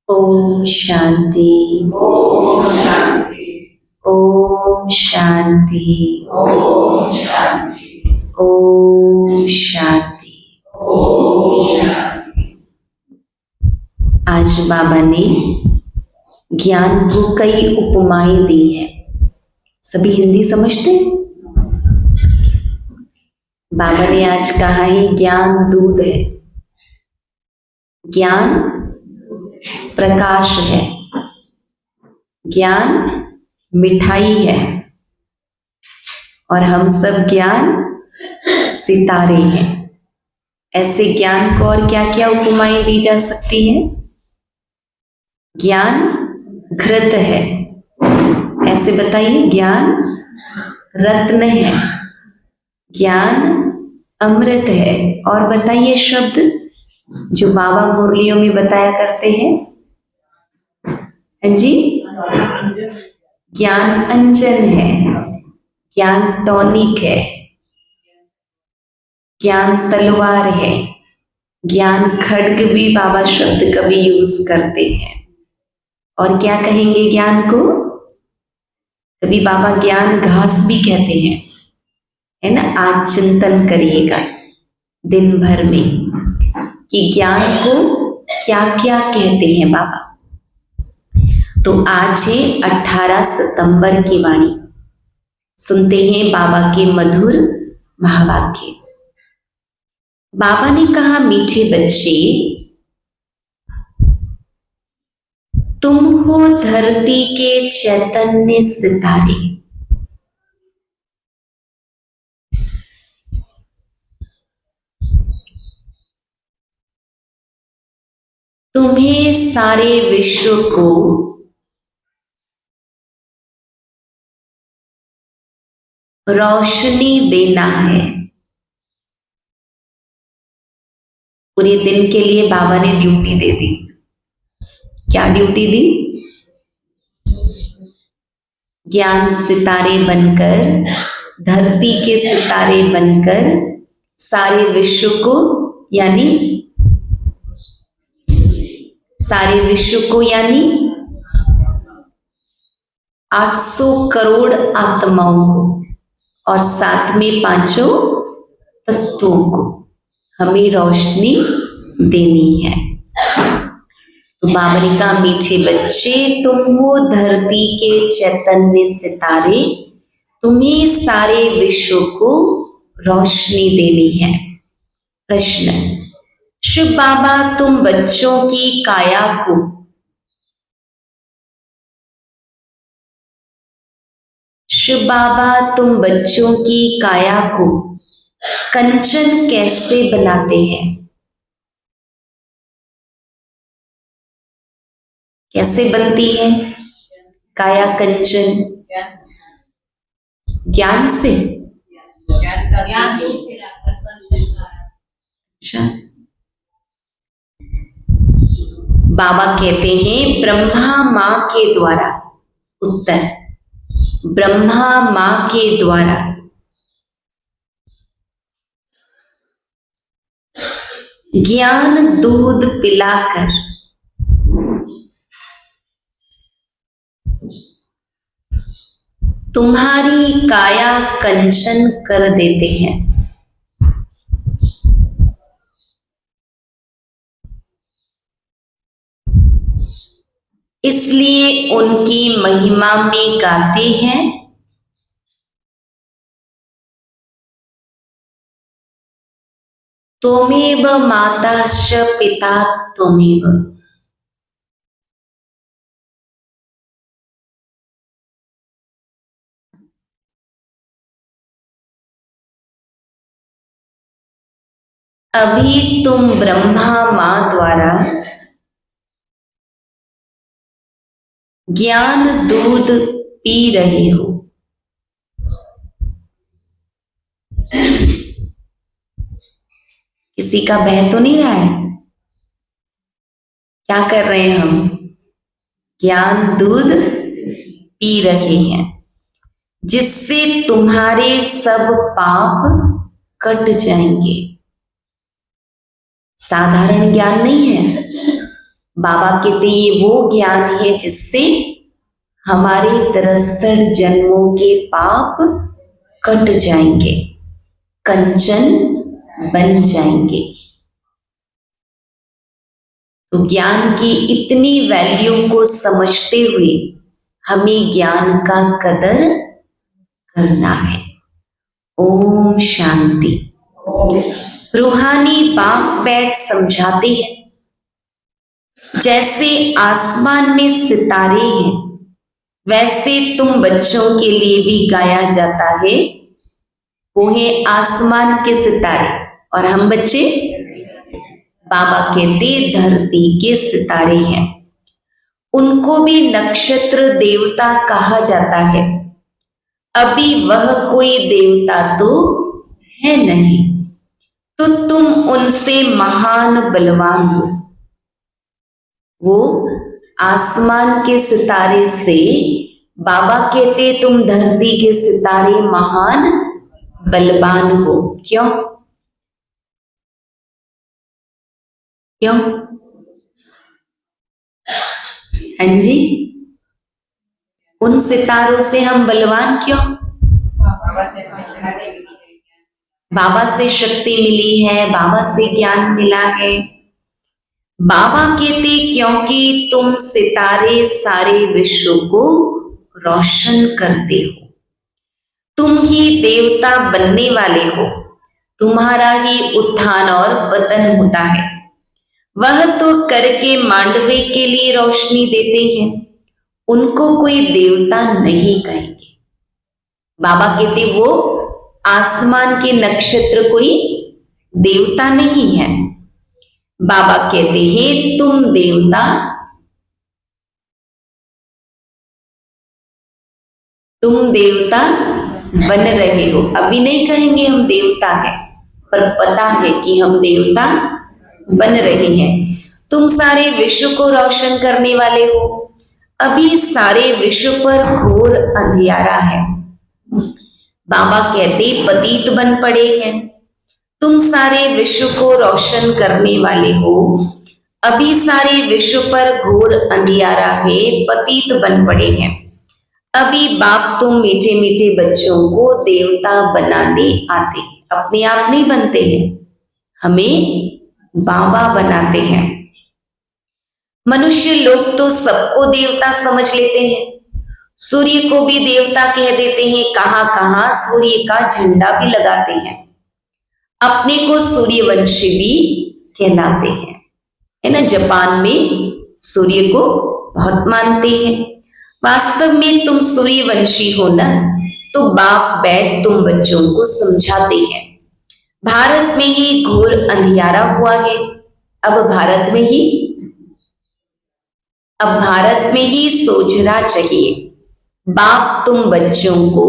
ओम शांति। ओम शांति। ओम शांति। ओम शांति। ओम शांति। ओम शांति। आज बाबा ने ज्ञान को कई उपमाएं दी हैं। सभी हिंदी समझते हैं? बाबा ने आज कहा है ज्ञान दूध है, ज्ञान प्रकाश है, ज्ञान मिठाई है और हम सब ज्ञान सितारे हैं। ऐसे ज्ञान को और क्या क्या उपमाएं दी जा सकती है? ज्ञान घृत है, ऐसे बताइए। ज्ञान रत्न है, ज्ञान अमृत है। और बताइए शब्द जो बाबा मुरलियों में बताया करते हैं। हाँ जी, ज्ञान अंजन है, ज्ञान टॉनिक है, ज्ञान तलवार है, ज्ञान खड्ग भी बाबा शब्द कभी यूज करते हैं। और क्या कहेंगे ज्ञान को? कभी बाबा ज्ञान घास भी कहते हैं, है ना। आज चिंतन करिएगा दिन भर में कि ज्ञान को क्या क्या कहते हैं बाबा। तो आज है 18 सितंबर की वाणी। सुनते हैं बाबा के मधुर महावाक्य। बाबा ने कहा, मीठे बच्चे, तुम हो धरती के चैतन्य सितारे। तुम्हें सारे विश्व को रोशनी देना है। पूरे दिन के लिए बाबा ने ड्यूटी दे दी। क्या ड्यूटी दी? ज्ञान सितारे बनकर, धरती के सितारे बनकर सारे विश्व को, यानी सारे विश्व को यानी 800 करोड़ आत्माओं को और साथ में पांचों तत्वों को हमें रोशनी देनी है। तो बाबा ने कहा, मीठे बच्चे, तुम हो धरती के चैतन्य सितारे, तुम्हें सारे विश्व को रोशनी देनी है। प्रश्न, शिव बाबा तुम बच्चों की काया को तुम बच्चों की काया को कंचन कैसे बनाते हैं? कैसे बनती है काया कंचन? ज्ञान से। अच्छा, बाबा कहते हैं ब्रह्मा मां के द्वारा। उत्तर, ब्रह्मा मां के द्वारा ज्ञान दूध पिलाकर तुम्हारी काया कंचन कर देते हैं। इसलिए उनकी महिमा में गाते हैं, त्वमेव माताश्च पिता त्वमेव। अभी तुम ब्रह्मा मां द्वारा ज्ञान दूध पी रहे हो। किसी का बह तो नहीं रहा है? क्या कर रहे हैं हम? ज्ञान दूध पी रहे हैं, जिससे तुम्हारे सब पाप कट जाएंगे। साधारण ज्ञान नहीं है, बाबा कहते ये वो ज्ञान है जिससे हमारे 63 जन्मों के पाप कट जाएंगे, कंचन बन जाएंगे। तो ज्ञान की इतनी वैल्यू को समझते हुए हमें ज्ञान का कदर करना है। ओम शांति। रूहानी बाप बैठ समझाते हैं, जैसे आसमान में सितारे हैं वैसे तुम बच्चों के लिए भी गाया जाता है। वो है आसमान के सितारे और हम बच्चे बाबा कहते धरती के सितारे हैं। उनको भी नक्षत्र देवता कहा जाता है। अभी वह कोई देवता तो है नहीं, तो तुम उनसे महान बलवान हो। वो आसमान के सितारे से बाबा कहते तुम धरती के सितारे महान बलवान हो। क्यों? क्यों? हाँ जी, उन सितारों से हम बलवान क्यों? बाबा से शक्ति मिली है, बाबा से ज्ञान मिला है। बाबा कहते क्योंकि तुम सितारे सारे विश्व को रोशन करते हो। तुम ही देवता बनने वाले हो। तुम्हारा ही उत्थान और पतन होता है। वह तो करके मांडवे के लिए रोशनी देते हैं, उनको कोई देवता नहीं कहेंगे। बाबा कहते वो आसमान के नक्षत्र कोई देवता नहीं है। बाबा कहते हैं तुम देवता, तुम देवता बन रहे हो। अभी नहीं कहेंगे हम देवता हैं, पर पता है कि हम देवता बन रहे हैं। तुम सारे विश्व को रोशन करने वाले हो। अभी सारे विश्व पर घोर अंधियारा है। बाबा कहते पतित बन पड़े हैं। तुम सारे विश्व को रोशन करने वाले हो। अभी सारे विश्व पर घोर अंधियारा है, पतित बन पड़े हैं। अभी बाप तुम मीठे मीठे बच्चों को देवता बनाने आते हैं। अपने आप नहीं बनते हैं, हमें बाबा बनाते हैं। मनुष्य लोग तो सबको देवता समझ लेते हैं। सूर्य को भी देवता कह देते हैं, कहां कहां सूर्य का झंडा भी लगाते हैं। अपने को सूर्यवंशी भी कहलाते हैं, है ना। जापान में सूर्य को बहुत मानते हैं। वास्तव में तुम सूर्यवंशी हो ना, तो बाप बैठ तुम बच्चों को समझाते हैं। भारत में ही घोर अंधियारा हुआ है। अब भारत में ही सोचना चाहिए। बाप तुम बच्चों को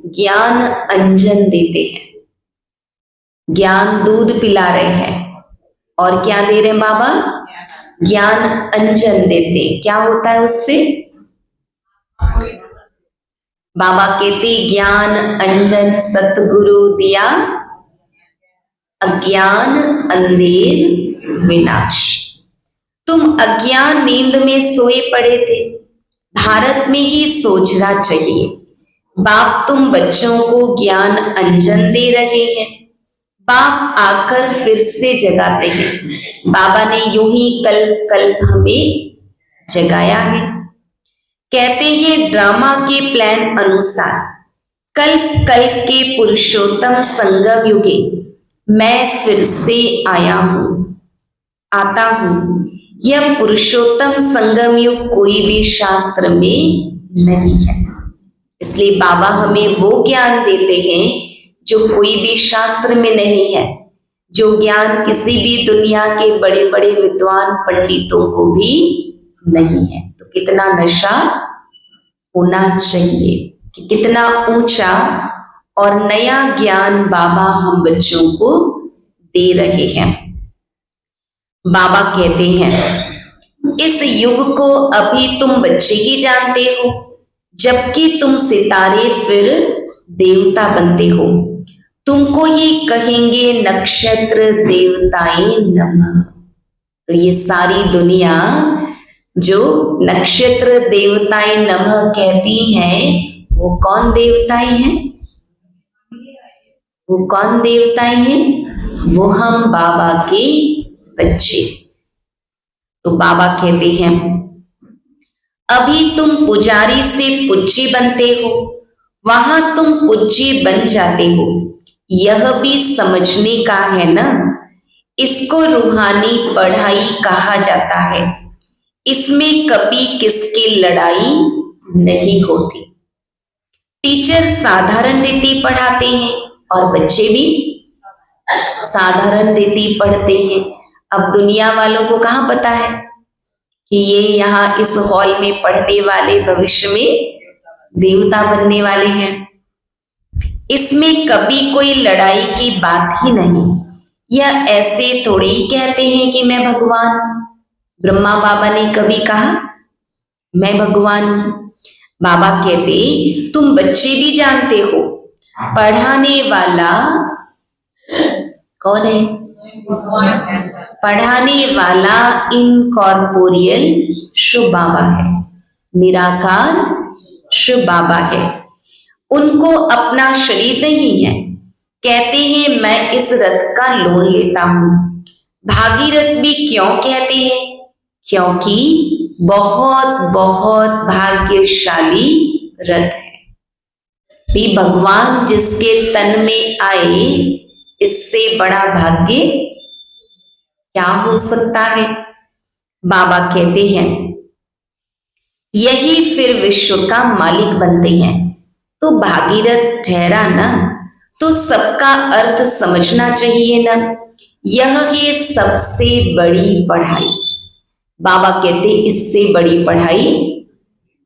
ज्ञान अंजन देते हैं, ज्ञान दूध पिला रहे हैं। और क्या दे रहे हैं बाबा? ज्ञान अंजन देते। क्या होता है उससे? बाबा कहते ज्ञान अंजन सतगुरु दिया, अज्ञान अंधेर विनाश। तुम अज्ञान नींद में सोए पड़े थे। भारत में ही सोचना चाहिए। बाप तुम बच्चों को ज्ञान अंजन दे रहे हैं। बाप आकर फिर से जगाते हैं। बाबा ने यूं ही कल्प कल्प हमें जगाया है। कहते हैं ड्रामा के प्लान अनुसार कल्प कल्प के पुरुषोत्तम संगम युगे मैं फिर से आता हूं। यह पुरुषोत्तम संगम युग कोई भी शास्त्र में नहीं है। इसलिए बाबा हमें वो ज्ञान देते हैं जो कोई भी शास्त्र में नहीं है, जो ज्ञान किसी भी दुनिया के बड़े बड़े विद्वान पंडितों को भी नहीं है। तो कितना नशा होना चाहिए कि कितना ऊंचा और नया ज्ञान बाबा हम बच्चों को दे रहे हैं। बाबा कहते हैं इस युग को अभी तुम बच्चे ही जानते हो, जबकि तुम सितारे फिर देवता बनते हो। तुमको ही कहेंगे नक्षत्र देवताएं नमः। तो ये सारी दुनिया जो नक्षत्र देवताएं नमः कहती हैं, वो कौन देवताएं हैं? वो कौन देवताएं हैं? वो हम बाबा के बच्चे। तो बाबा कहते हैं, अभी तुम पुजारी से पूज्य बनते हो, वहां तुम पूज्य बन जाते हो। यह भी समझने का है ना, इसको रूहानी पढ़ाई कहा जाता है। इसमें कभी किसकी लड़ाई नहीं होती। टीचर साधारण रीति पढ़ाते हैं और बच्चे भी साधारण रीति पढ़ते हैं। अब दुनिया वालों को कहाँ पता है कि ये यहाँ इस हॉल में पढ़ने वाले भविष्य में देवता बनने वाले हैं। इसमें कभी कोई लड़ाई की बात ही नहीं। यह ऐसे थोड़ी ही कहते हैं कि मैं भगवान। ब्रह्मा बाबा ने कभी कहा मैं भगवान हूं? बाबा कहते तुम बच्चे भी जानते हो, पढ़ाने वाला कौन है? पढ़ाने वाला इनकॉर्पोरियल शिव बाबा है, निराकार शिव बाबा है। उनको अपना शरीर नहीं है। कहते हैं मैं इस रथ का लोन लेता हूं। भागीरथ भी क्यों कहते हैं? क्योंकि बहुत बहुत भाग्यशाली रथ है। भी भगवान जिसके तन में आए, इससे बड़ा भाग्य क्या हो सकता है? बाबा कहते हैं यही फिर विश्व का मालिक बनते हैं। तो भागीरथ ठहरा ना, तो सबका अर्थ समझना चाहिए ना। यह है सबसे बड़ी पढ़ाई। बाबा कहते इससे बड़ी पढ़ाई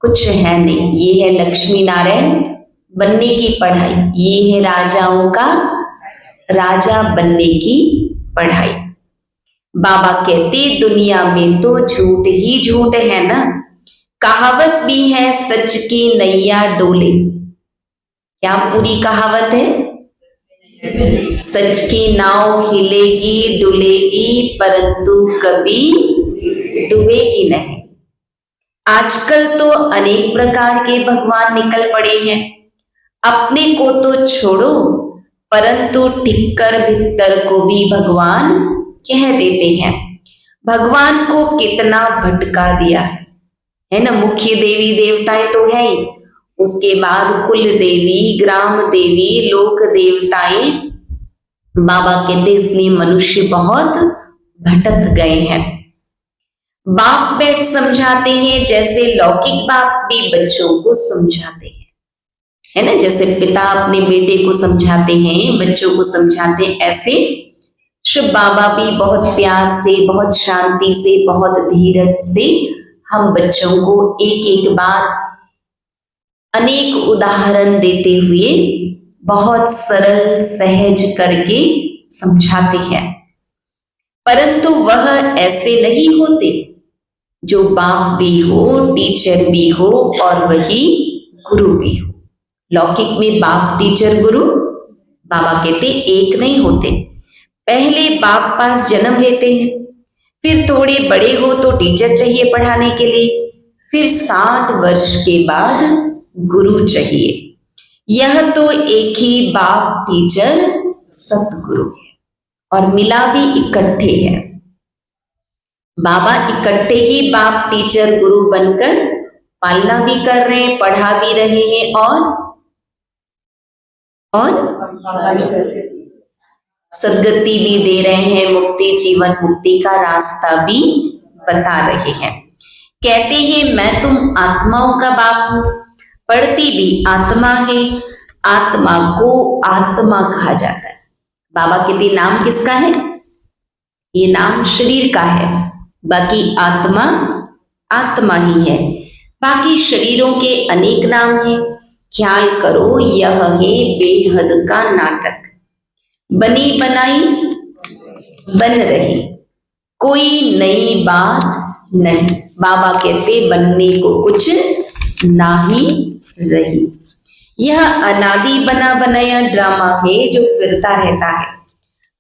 कुछ है नहीं। ये है लक्ष्मी नारायण बनने की पढ़ाई, ये है राजाओं का राजा बनने की पढ़ाई। बाबा कहते दुनिया में तो झूठ ही झूठ है ना। कहावत भी है सच की नैया डोले। क्या पूरी कहावत है? सच की नाव हिलेगी डुलेगी परंतु कभी डूबेगी नहीं। आजकल तो अनेक प्रकार के भगवान निकल पड़े हैं। अपने को तो छोड़ो, परंतु ठिक्कर भित्तर को भी भगवान कह देते हैं। भगवान को कितना भटका दिया है ना। मुख्य देवी देवताएं तो है ही, उसके बाद कुल देवी, ग्राम देवी, लोक देवताएं। बाबा कहते इसलिए मनुष्य बहुत भटक गए हैं। बाप बैठ समझाते हैं, जैसे लौकिक बाप भी बच्चों को समझाते हैं, है ना। जैसे पिता अपने बेटे को समझाते हैं, बच्चों को समझाते हैं, ऐसे शिव बाबा भी बहुत प्यार से, बहुत शांति से, बहुत धीरज से हम बच्चों को एक एक बात, अनेक उदाहरण देते हुए बहुत सरल सहज करके समझाते हैं। परंतु वह ऐसे नहीं होते जो बाप भी हो, टीचर भी हो और वही गुरु भी हो। लौकिक में बाप टीचर गुरु बाबा कहते एक नहीं होते। पहले बाप पास जन्म लेते हैं, फिर थोड़े बड़े हो तो टीचर चाहिए पढ़ाने के लिए, फिर 60 वर्ष के बाद गुरु चाहिए। यह तो एक ही बाप टीचर सतगुरु है और मिला भी इकट्ठे है। बाबा इकट्ठे ही बाप टीचर गुरु बनकर पालना भी कर रहे हैं, पढ़ा भी रहे हैं और सदगति भी दे रहे हैं, मुक्ति, जीवन मुक्ति का रास्ता भी बता रहे हैं। कहते हैं मैं तुम आत्माओं का बाप हूं। पढ़ती भी आत्मा है, आत्मा को आत्मा कहा जाता है। बाबा कहते नाम किसका है? ये नाम शरीर का है, बाकी आत्मा आत्मा ही है। बाकी शरीरों के अनेक नाम हैं। ख्याल करो यह है बेहद का नाटक। बनी बनाई बन रही, कोई नई बात नहीं। बाबा कहते बनने को कुछ ना ही रही। यह अनादि बना बनाया ड्रामा है जो फिरता रहता है।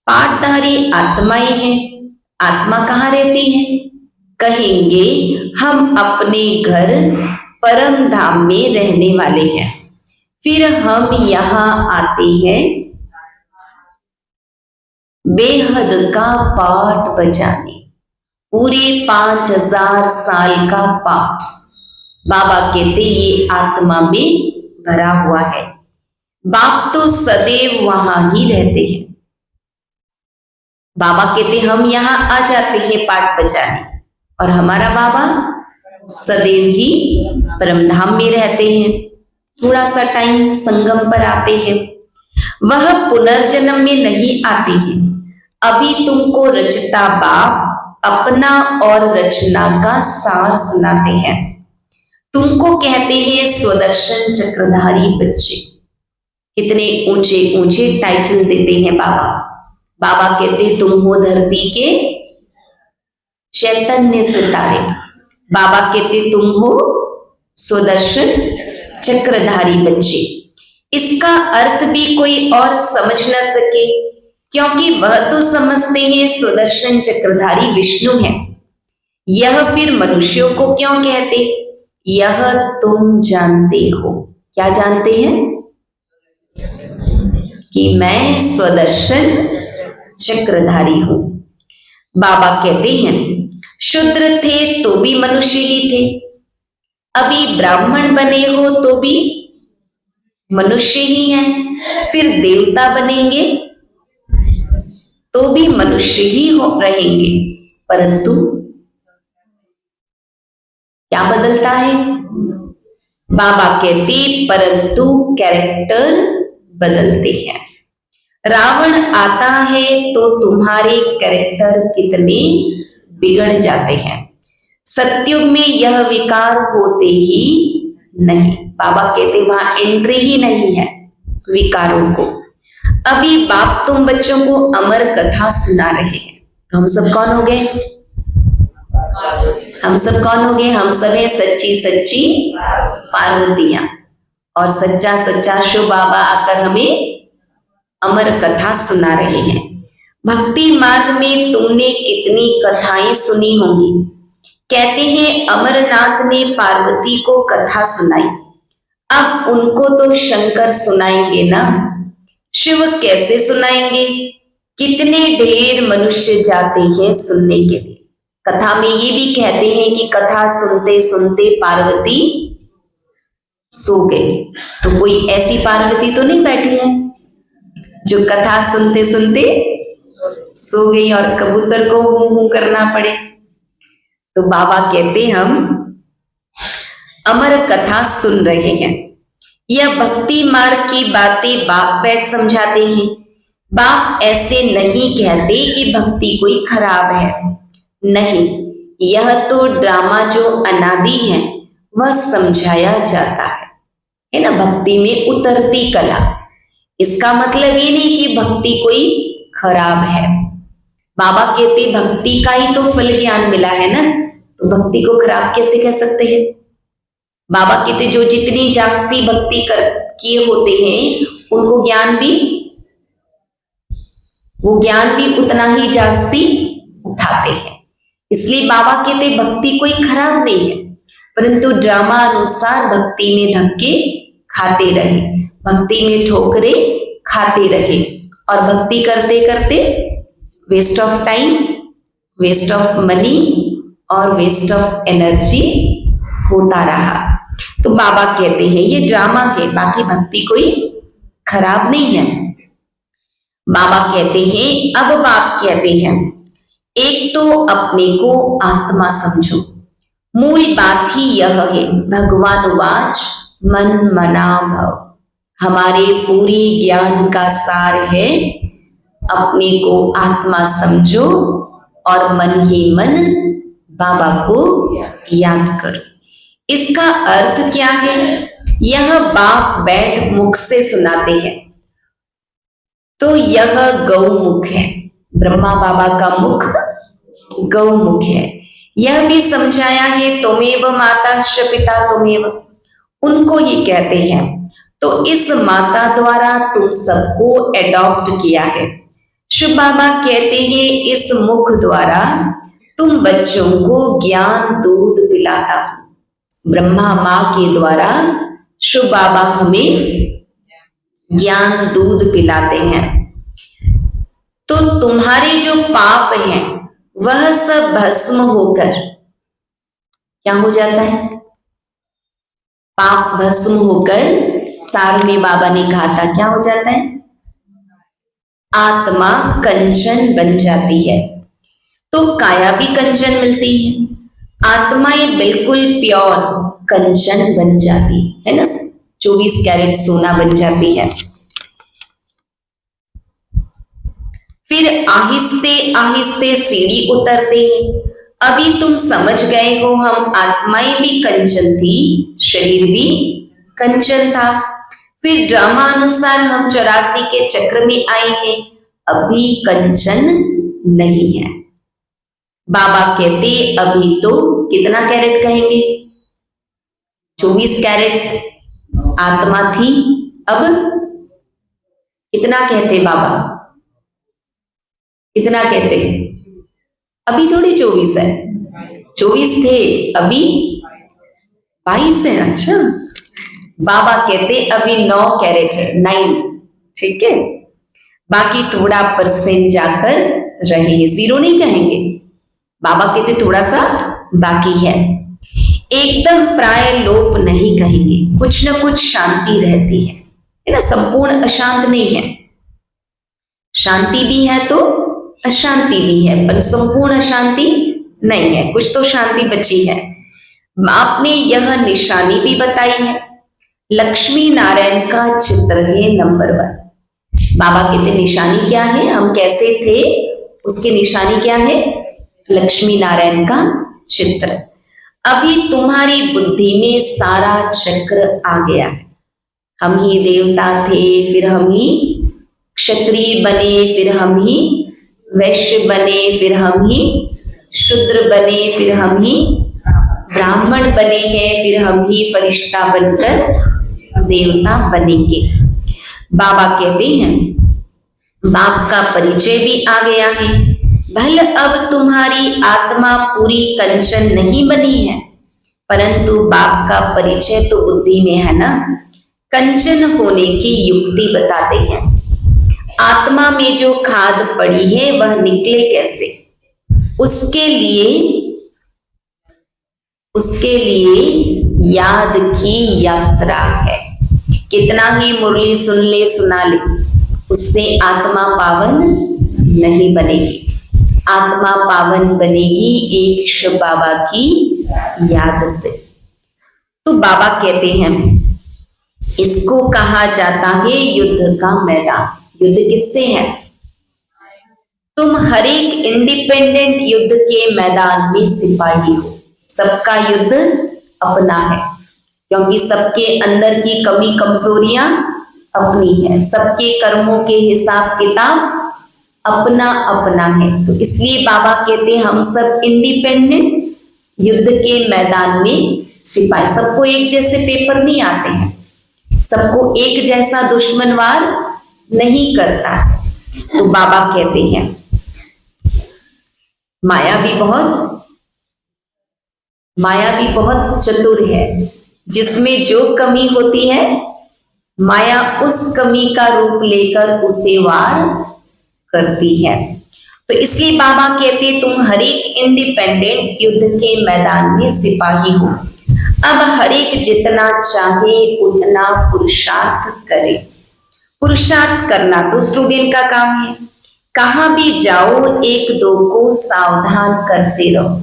पाठधारी आत्माएं हैं, आत्मा कहाँ रहती है? कहेंगे हम अपने घर परम धाम में रहने वाले हैं। फिर हम यहाँ आते हैं बेहद का पाठ बजाने, पूरे 5000 साल का पाठ। बाबा कहते ये आत्मा में भरा हुआ है। बाप तो सदैव वहां ही रहते हैं। बाबा कहते हम यहाँ आ जाते हैं पाठ बजाने, और हमारा बाबा सदैव ही परमधाम में रहते हैं। थोड़ा सा टाइम संगम पर आते हैं। वह पुनर्जन्म में नहीं आते हैं। अभी तुमको रचता बाप अपना और रचना का सार सुनाते हैं। तुमको कहते हैं स्वदर्शन चक्रधारी बच्चे। कितने ऊंचे ऊंचे टाइटल देते हैं बाबा। बाबा कहते तुम हो धरती के चैतन्य सितारे। बाबा कहते तुम हो स्वदर्शन चक्रधारी बच्चे। इसका अर्थ भी कोई और समझ न सके, क्योंकि वह तो समझते हैं स्वदर्शन चक्रधारी विष्णु है। यह फिर मनुष्यों को क्यों कहते? यह तुम जानते हो। क्या जानते हैं? कि मैं स्वदर्शन चक्रधारी हूं। बाबा कहते हैं शूद्र थे तो भी मनुष्य ही थे, अभी ब्राह्मण बने हो तो भी मनुष्य ही हैं, फिर देवता बनेंगे तो भी मनुष्य ही हो रहेंगे। परंतु क्या बदलता है? बाबा कहते परंतु कैरेक्टर बदलते हैं। रावण आता है तो तुम्हारे कैरेक्टर कितने बिगड़ जाते हैं। सतयुग में यह विकार होते ही नहीं। बाबा कहते वहां एंट्री ही नहीं है विकारों को। अभी बाप तुम बच्चों को अमर कथा सुना रहे हैं। तो हम सब कौन हो गए? हम सब कौन हो गए? हम सब है सच्ची सच्ची पार्वतियां। और सच्चा सच्चा शिव बाबा आकर हमें अमर कथा सुना रहे हैं। भक्ति मार्ग में तुमने कितनी कथाएं सुनी होंगी। कहते हैं अमरनाथ ने पार्वती को कथा सुनाई, अब उनको तो शंकर सुनाएंगे ना। शिव कैसे सुनाएंगे? कितने ढेर मनुष्य जाते हैं सुनने के लिए। कथा में ये भी कहते हैं कि कथा सुनते सुनते पार्वती सो गई। तो कोई ऐसी पार्वती तो नहीं बैठी है जो कथा सुनते सुनते सो गई और कबूतर को हूं हूं करना पड़े। तो बाबा कहते हम अमर कथा सुन रहे हैं। यह भक्ति मार्ग की बातें बाप बैठ समझाते हैं। बाप ऐसे नहीं कहते कि भक्ति कोई खराब है, नहीं, यह तो ड्रामा जो अनादि है वह समझाया जाता है ना। भक्ति में उतरती कला, इसका मतलब ये नहीं कि भक्ति कोई खराब है। बाबा कहते भक्ति का ही तो फल ज्ञान मिला है ना, तो भक्ति को खराब कैसे कह सकते हैं? बाबा कहते जो जितनी जास्ती भक्ति कर किए होते हैं उनको ज्ञान भी, वो ज्ञान भी उतना ही जास्ती उठाते हैं। इसलिए बाबा कहते भक्ति कोई खराब नहीं है, परंतु ड्रामा अनुसार भक्ति में धक्के खाते रहे, भक्ति में ठोकरे खाते रहे, और भक्ति करते करते waste of time, waste of money और वेस्ट ऑफ एनर्जी होता रहा। तो बाबा कहते हैं ये ड्रामा है, बाकी भक्ति कोई खराब नहीं है। बाबा कहते हैं, अब बाप कहते हैं एक तो अपने को आत्मा समझो। मूल बात ही यह है, भगवान वाच मन मना भव। हमारे पूरी ज्ञान का सार है अपने को आत्मा समझो और मन ही मन बाबा को याद करो। इसका अर्थ क्या है? यह बाप बैठ मुख से सुनाते हैं, तो यह गौमुख है। ब्रह्मा बाबा का मुख गौमुख है। यह भी समझाया है त्वमेव माताश्च पिता त्वमेव, उनको ही कहते हैं। तो इस माता द्वारा तुम सबको एडॉप्ट किया है। शिव बाबा कहते हैं इस मुख द्वारा तुम बच्चों को ज्ञान दूध पिलाता हूं। ब्रह्मा माँ के द्वारा शिव बाबा हमें ज्ञान दूध पिलाते हैं। तो तुम्हारे जो पाप हैं वह सब भस्म होकर क्या हो जाता है? पाप भस्म होकर, सार में बाबा ने कहा था क्या हो जाता है? आत्मा कंचन बन जाती है। तो काया भी कंचन मिलती है, आत्मा ये बिल्कुल प्योर कंचन बन जाती है ना, 24 कैरेट सोना बन जाती है। फिर आहिस्ते आहिस्ते सीढ़ी उतरते हैं। अभी तुम समझ गए हो हम आत्माएं भी कंचन थी, शरीर भी कंचन था। फिर ड्रामा अनुसार हम 84 के चक्र में आए हैं, अभी कंचन नहीं है। बाबा कहते अभी तो कितना कैरेट कहेंगे? 24 कैरेट आत्मा थी, अब कितना कहते बाबा? कितना कहते? अभी थोड़ी 24 है, 24 थे अभी 22 है। अच्छा, बाबा कहते अभी 9 कैरेट है, 9, ठीक है। बाकी थोड़ा परसेंट जाकर रहे, 0 नहीं कहेंगे। बाबा कहते थोड़ा सा बाकी है, एकदम प्राय लोप नहीं कहेंगे, कुछ न कुछ शांति रहती है ना, संपूर्ण अशांत नहीं है। शांति भी है तो अशांति भी है, पर संपूर्ण शांति नहीं है, कुछ तो शांति बची है। आपने यह निशानी भी बताई है, लक्ष्मी नारायण का चित्र है नंबर 1। बाबा कहते निशानी क्या है, हम कैसे थे उसकी निशानी क्या है? लक्ष्मी नारायण का चित्र। अभी तुम्हारी बुद्धि में सारा चक्र आ गया है। हम ही देवता थे, फिर हम ही क्षत्रिय बने, फिर हम ही वैश्य बने, फिर हम ही शूद्र बने, फिर हम ही ब्राह्मण बने हैं, फिर हम ही फरिश्ता बनकर देवता बनेंगे। बाबा कहते हैं बाप का परिचय भी आ गया है। भले अब तुम्हारी आत्मा पूरी कंचन नहीं बनी है, परंतु बाप का परिचय तो बुद्धि में है ना। कंचन होने की युक्ति बताते हैं। आत्मा में जो खाद पड़ी है वह निकले कैसे, उसके लिए याद की यात्रा है। कितना ही मुरली सुन ले सुना ले, उससे आत्मा पावन नहीं बनेगी। आत्मा पावन बनेगी एक शिव बाबा की याद से। तो बाबा कहते हैं इसको कहा जाता है युद्ध का मैदान। युद्ध किससे है? तुम हर एक इंडिपेंडेंट युद्ध के मैदान में सिपाही हो। सबका युद्ध अपना है, क्योंकि सबके अंदर की कमी कमजोरियां अपनी है, सबके कर्मों के हिसाब किताब अपना अपना है। तो इसलिए बाबा कहते हम सब इंडिपेंडेंट युद्ध के मैदान में सिपाही। सबको एक जैसे पेपर नहीं आते हैं, सबको एक जैसा दुश्मन वार नहीं करता है। तो बाबा कहते हैं माया भी बहुत चतुर है, जिसमें जो कमी होती है माया उस कमी का रूप लेकर उसे वार करती है। तो इसलिए बाबा कहते तुम हर एक इंडिपेंडेंट युद्ध के मैदान में सिपाही हो। अब हर एक जितना चाहे उतना पुरुषार्थ करे। पुरुषार्थ करना तो स्टूडेंट का काम है। कहां भी जाओ एक दो को सावधान करते रहो।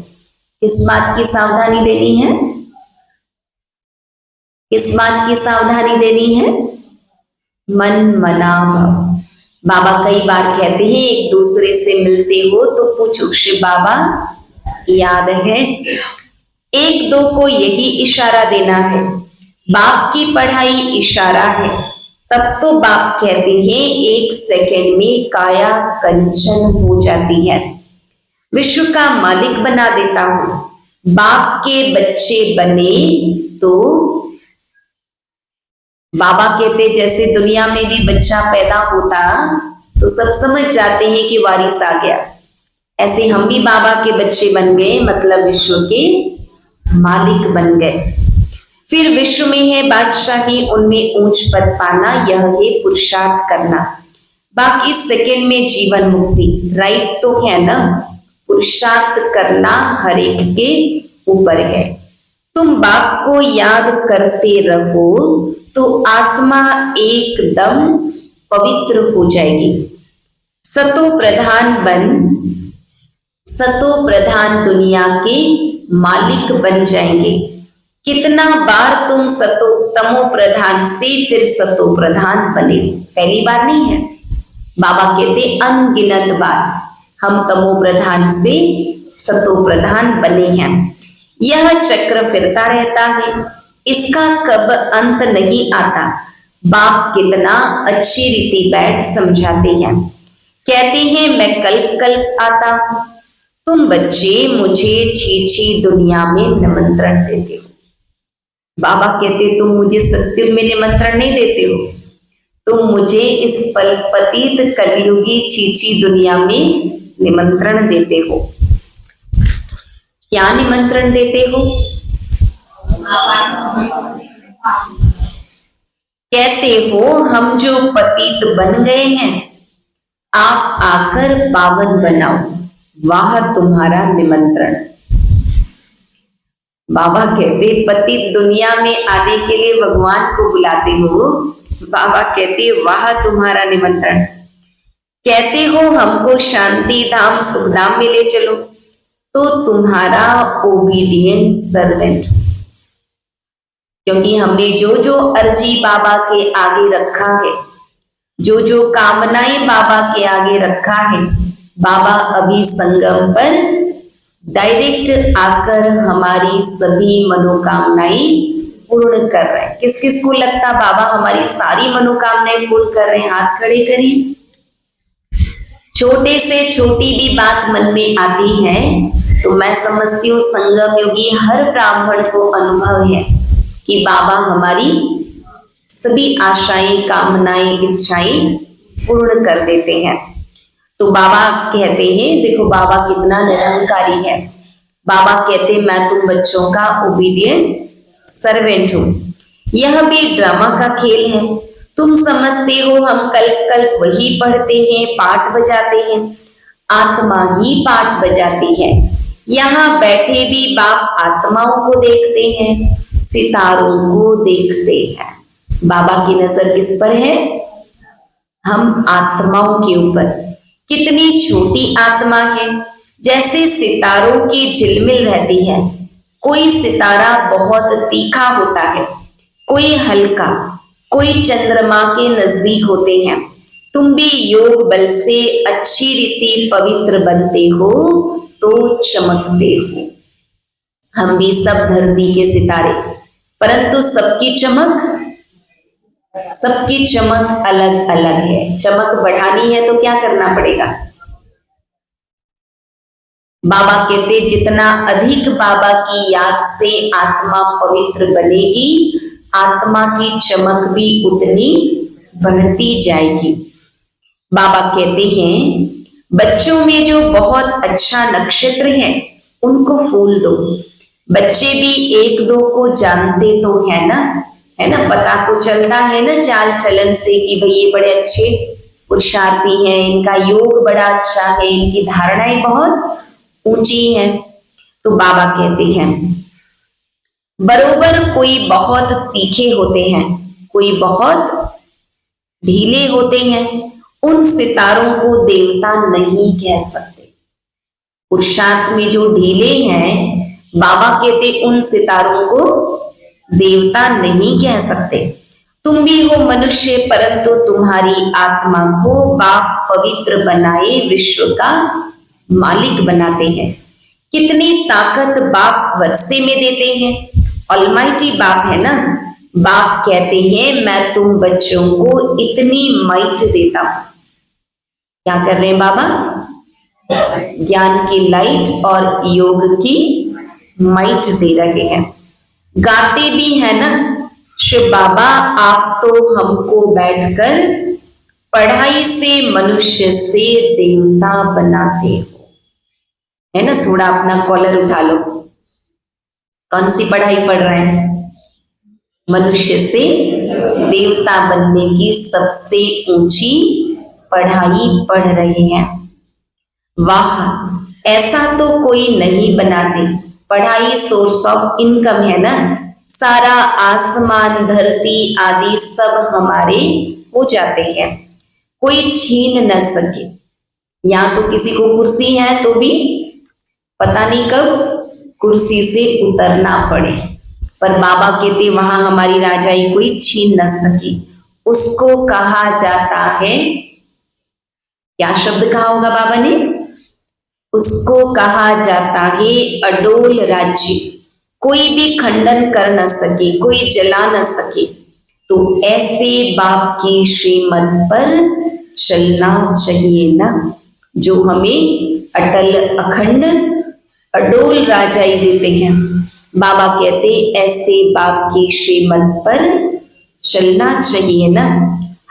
किस बात की सावधानी देनी है? किस बात की सावधानी देनी है? मन मना भाव। बाबा कई बार कहते हैं एक दूसरे से मिलते हो तो पूछो शिव बाबा याद है? एक दो को यही इशारा देना है। बाप की पढ़ाई इशारा है। तब तो बाप कहते हैं 1 सेकंड में काया कंचन हो जाती है। विश्व का मालिक बना देता हूं। बाप के बच्चे बने तो बाबा कहते जैसे दुनिया में भी बच्चा पैदा होता तो सब समझ जाते हैं कि वारिस आ गया। ऐसे हम भी बाबा के बच्चे बन गए, मतलब विश्व के मालिक बन गए। फिर विश्व में है बादशाही, उनमें ऊंच पद पाना, यह है पुरुषार्थ करना। बाकी सेकंड में जीवन मुक्ति, राइट तो है ना। पुरुषार्थ करना हर एक के ऊपर है। तुम बाप को याद करते रहो तो आत्मा एकदम पवित्र हो जाएगी। सतो प्रधान बन, सतो प्रधान दुनिया के मालिक बन जाएंगे। कितना बार तुम सतो तमो प्रधान से फिर सतो प्रधान बने, पहली बार नहीं है। बाबा कहते अनगिनत बार हम तमो प्रधान से सतो प्रधान बने हैं। यह चक्र फिरता रहता है, इसका कब अंत नहीं आता। बाप कितना अच्छी रीति बैठ समझाते हैं। कहते हैं मैं कल कल आता हूं, तुम बच्चे मुझे चीची दुनिया में निमंत्रण देते हो। बाबा कहते तुम मुझे सत्युग में निमंत्रण नहीं देते हो, तुम मुझे इस पतित कलयुगी चीची दुनिया में निमंत्रण देते हो। क्या निमंत्रण देते हो? कहते हो हम जो पतित बन गए हैं, आप आकर पावन बनाओ, वाह तुम्हारा निमंत्रण। बाबा कहते पतित दुनिया में आने के लिए भगवान को बुलाते हो, बाबा कहते वाह तुम्हारा निमंत्रण। कहते हो हमको शांति धाम सुखधाम में ले चलो, तो तुम्हारा ओबीडियंट सर्वेंट। क्योंकि हमने जो जो अर्जी बाबा के आगे रखा है, जो जो कामनाएं बाबा के आगे रखा है, बाबा अभी संगम पर डायरेक्ट आकर हमारी सभी मनोकामनाएं पूर्ण कर रहे हैं। किस किस को लगता बाबा हमारी सारी मनोकामनाएं पूर्ण कर रहे हैं? हाथ खड़े करिए। छोटे से छोटी भी बात मन में आती है तो मैं समझती हूँ संगम योगी हर ब्राह्मण को अनुभव है कि बाबा हमारी सभी आशाएं कामनाएं इच्छाएं पूर्ण कर देते हैं। तो बाबा कहते हैं देखो बाबा कितना निरंकारी है। बाबा कहते मैं तुम बच्चों का ओबीडियंट सर्वेंट हूं। यह भी ड्रामा का खेल है। तुम समझते हो हम कल कल वही पढ़ते हैं, पाठ बजाते हैं, आत्मा ही पाठ बजाती है। यहाँ बैठे भी बाप आत्माओं को देखते हैं, सितारों को देखते हैं। बाबा की नजर किस पर है? हम आत्माओं के ऊपर। कितनी छोटी आत्मा है, जैसे सितारों की झिलमिल रहती है। कोई सितारा बहुत तीखा होता है, कोई हल्का, कोई चंद्रमा के नजदीक होते हैं। तुम भी योग बल से अच्छी रीति पवित्र बनते हो तो चमकते हो। हम भी सब धरती के सितारे, परंतु सबकी चमक अलग अलग है। चमक बढ़ानी है तो क्या करना पड़ेगा? बाबा कहते जितना अधिक बाबा की याद से आत्मा पवित्र बनेगी, आत्मा की चमक भी उतनी बढ़ती जाएगी। बाबा कहते हैं बच्चों में जो बहुत अच्छा नक्षत्र है उनको फूल दो। बच्चे भी एक दो को जानते तो है ना, पता तो चलता है ना चाल चलन से कि भाई ये बड़े अच्छे पुरुषार्थी हैं, इनका योग बड़ा अच्छा है, इनकी धारणाएं बहुत ऊंची हैं। तो बाबा कहते हैं बरोबर कोई बहुत तीखे होते हैं, कोई बहुत ढीले होते हैं, उन सितारों को देवता नहीं कह सकते। पुरुषार्थ में जो ढीले हैं, बाबा कहते उन सितारों को देवता नहीं कह सकते। तुम भी हो मनुष्य, परंतु तुम्हारी आत्मा को बाप पवित्र बनाए विश्व का मालिक बनाते हैं। कितनी ताकत बाप वर्षे में देते हैं। ऑलमाइटी बाप है ना। बाप कहते हैं मैं तुम बच्चों को इतनी माइट देता हूं। क्या कर रहे हैं बाबा? ज्ञान की लाइट और योग की माइट दे रहे हैं। गाते भी है ना शिव बाबा, आप तो हमको बैठकर पढ़ाई से मनुष्य से देवता बनाते हो, है ना। थोड़ा अपना कॉलर उठा लो। कौन सी पढ़ाई पढ़ रहे हैं? मनुष्य से देवता बनने की सबसे ऊंची पढ़ाई पढ़ रहे हैं। वाह, ऐसा तो कोई नहीं बनाते। पढ़ाई सोर्स ऑफ इनकम है ना। सारा आसमान धरती आदि सब हमारे हो जाते हैं, कोई छीन न सके। यहाँ तो किसी को कुर्सी है तो भी पता नहीं कब कुर्सी से उतरना पड़े, पर बाबा कहते वहां हमारी राजाई कोई छीन न सके। उसको कहा जाता है, क्या शब्द कहा होगा बाबा ने? उसको कहा जाता है अडोल राज्य, कोई भी खंडन कर न सके, कोई जला न सके। तो ऐसे बाप की श्रीमत पर चलना चाहिए ना, जो हमें अटल अखंड अडोल राजाई देते हैं। बाबा कहते ऐसे बाप की श्रीमत पर चलना चाहिए ना।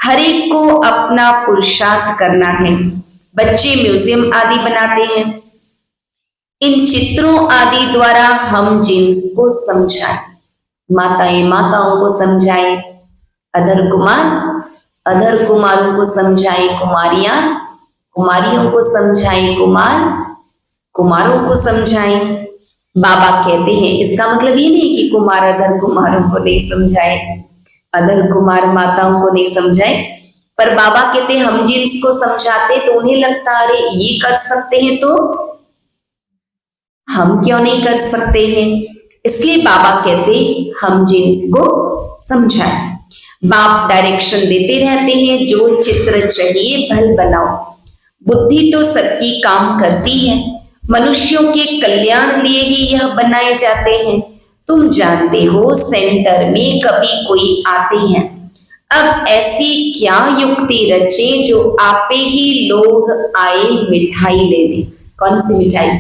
हर एक को अपना पुरुषार्थ करना है। बच्चे म्यूजियम आदि बनाते हैं, इन चित्रों आदि द्वारा हम जीन्स को समझाएं, माताएं माताओं को समझाएं, अधर कुमारों को समझाएं, कुमारियां कुमारियों को समझाएं, कुमारों को समझाएं। बाबा कहते हैं इसका मतलब ये नहीं कि कुमार अधर कुमारों को नहीं समझाए, अधर कुमार माताओं को नहीं समझाए, पर बाबा कहते हम जिसको समझाते तो उन्हें लगता अरे ये कर सकते हैं तो हम क्यों नहीं कर सकते हैं। इसलिए बाबा कहते हम जिसको समझाएं। बाप डायरेक्शन देते रहते हैं, जो चित्र चाहिए भल बनाओ। बुद्धि तो सबकी काम करती है, मनुष्यों के कल्याण लिए ही यह बनाए जाते हैं। तुम जानते हो सेंटर में कभी कोई आते हैं, अब ऐसी क्या युक्ति रचे जो आपे ही लोग आए मिठाई लेने। कौन सी मिठाई?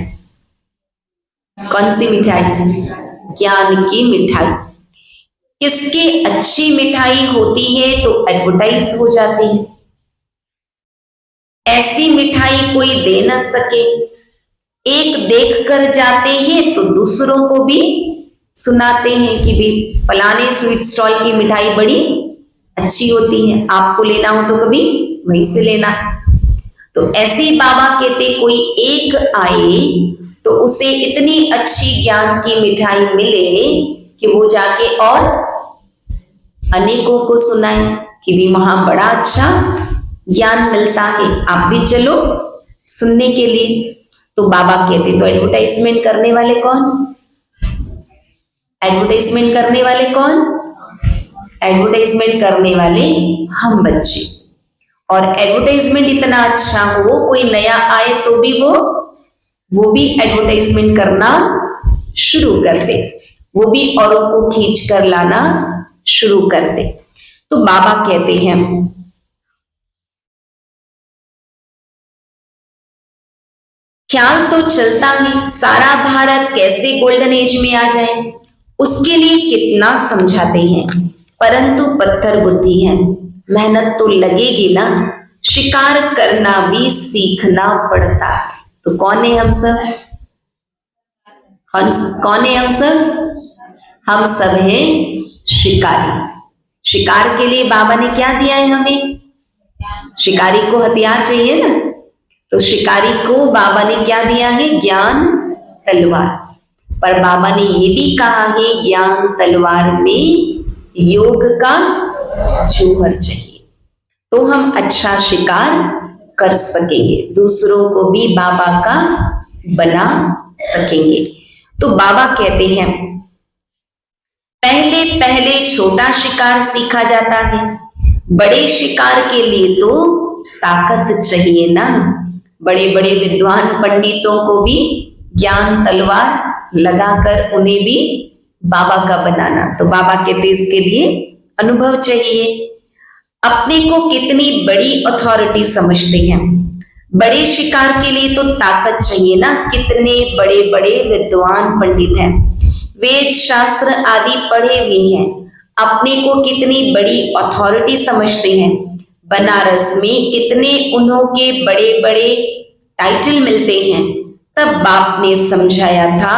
कौन सी मिठाई? ज्ञान की मिठाई। किसके अच्छी मिठाई होती है तो एडवर्टाइज हो जाती है। ऐसी मिठाई कोई दे न सके, एक देख कर जाते हैं तो दूसरों को भी सुनाते हैं कि भाई फलाने स्वीट स्टॉल की मिठाई बड़ी अच्छी होती है, आपको लेना हो तो कभी वहीं से लेना। तो ऐसे ही बाबा कहते कोई एक आए तो उसे इतनी अच्छी ज्ञान की मिठाई मिले कि वो जाके और अनेकों को सुनाए कि भी वहां बड़ा अच्छा ज्ञान मिलता है, आप भी चलो सुनने के लिए। तो बाबा कहते तो एडवर्टाइजमेंट करने वाले कौन? एडवर्टाइजमेंट करने वाले कौन? एडवर्टाइजमेंट करने वाले हम बच्चे। और एडवर्टाइजमेंट इतना अच्छा हो, कोई नया आए तो भी वो भी एडवर्टाइजमेंट करना शुरू कर दे, वो भी औरों को खींच कर लाना शुरू कर दे। तो बाबा कहते हैं ख्याल तो चलता है सारा भारत कैसे गोल्डन एज में आ जाए, उसके लिए कितना समझाते हैं, परंतु पत्थर बुद्धि है, मेहनत तो लगेगी ना, शिकार करना भी सीखना पड़ता है। तो कौन है हम सब? कौन है हम सब? हम सब हैं शिकारी। शिकार के लिए बाबा ने क्या दिया है हमें? शिकारी को हथियार चाहिए ना, तो शिकारी को बाबा ने क्या दिया है? ज्ञान तलवार। पर बाबा ने ये भी कहा है ज्ञान तलवार में योग का जौहर चाहिए, तो हम अच्छा शिकार कर सकेंगे, दूसरों को भी बाबा का बना सकेंगे। तो बाबा कहते हैं पहले पहले छोटा शिकार सीखा जाता है, बड़े शिकार के लिए तो ताकत चाहिए ना। बड़े बड़े विद्वान पंडितों को भी ज्ञान तलवार लगाकर उन्हें भी बाबा का बनाना, तो बाबा कहते इसके लिए अनुभव चाहिए। अपने को कितनी बड़ी अथॉरिटी समझते हैं, बड़े शिकार के लिए तो ताकत चाहिए ना। कितने बड़े बड़े विद्वान पंडित हैं, वेद शास्त्र आदि पढ़े हुए हैं, अपने को कितनी बड़ी अथॉरिटी समझते हैं, बनारस में कितने उन्हों के बड़े बड़े टाइटल मिलते हैं, तब बाप ने समझाया था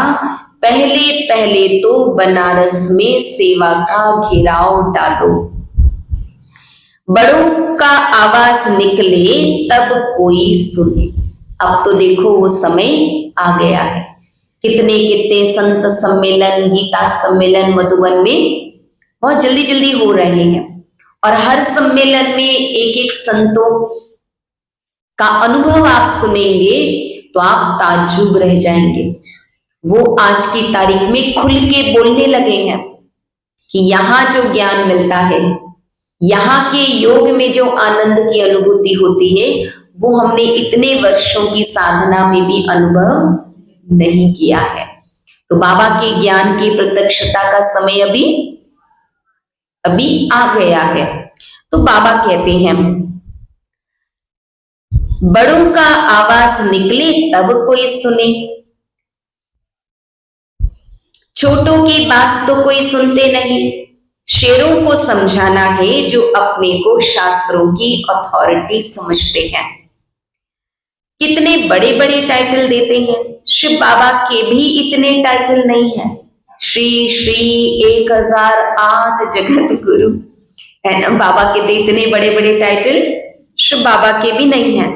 पहले पहले तो बनारस में सेवा का घेराव डालो, बड़ों का आवाज निकले तब कोई सुने। अब तो देखो वो समय आ गया है, कितने कितने संत सम्मेलन, गीता सम्मेलन मधुबन में बहुत जल्दी जल्दी हो रहे हैं, और हर सम्मेलन में एक एक संतों का अनुभव आप सुनेंगे तो आप ताज्जुब रह जाएंगे। वो आज की तारीख में खुल के बोलने लगे हैं कि यहाँ जो ज्ञान मिलता है, यहाँ के योग में जो आनंद की अनुभूति होती है, वो हमने इतने वर्षों की साधना में भी अनुभव नहीं किया है। तो बाबा के ज्ञान की प्रत्यक्षता का समय अभी आ गया है। तो बाबा कहते हैं बड़ों का आवाज निकले तब कोई सुने, छोटों की बात तो कोई सुनते नहीं। शेरों को समझाना है जो अपने को शास्त्रों की अथॉरिटी समझते हैं। कितने बड़े बड़े टाइटल देते हैं, शिव बाबा के भी इतने टाइटल नहीं है। श्री श्री 1008 जगत गुरु है ना, बाबा के तो इतने बड़े बड़े टाइटल शिव बाबा के भी नहीं है।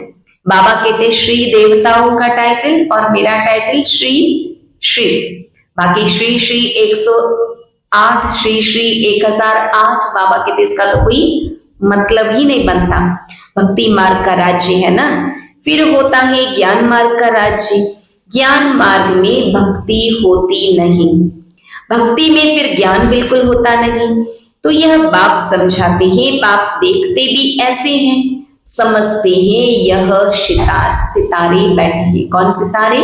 बाबा कहते श्री देवताओं का टाइटल और मेरा टाइटल श्री श्री, बाकी श्री श्री 108 श्री श्री 1008 बाबा कहते इसका तो कोई मतलब ही नहीं बनता। भक्ति मार्ग का राज्य है ना, फिर होता है ज्ञान मार्ग का राज्य। ज्ञान मार्ग में भक्ति होती नहीं, भक्ति में फिर ज्ञान बिल्कुल होता नहीं। तो यह बाप समझाते हैं, बाप देखते भी ऐसे हैं, समझते हैं यह सितारे बैठे हैं। कौन सितारे?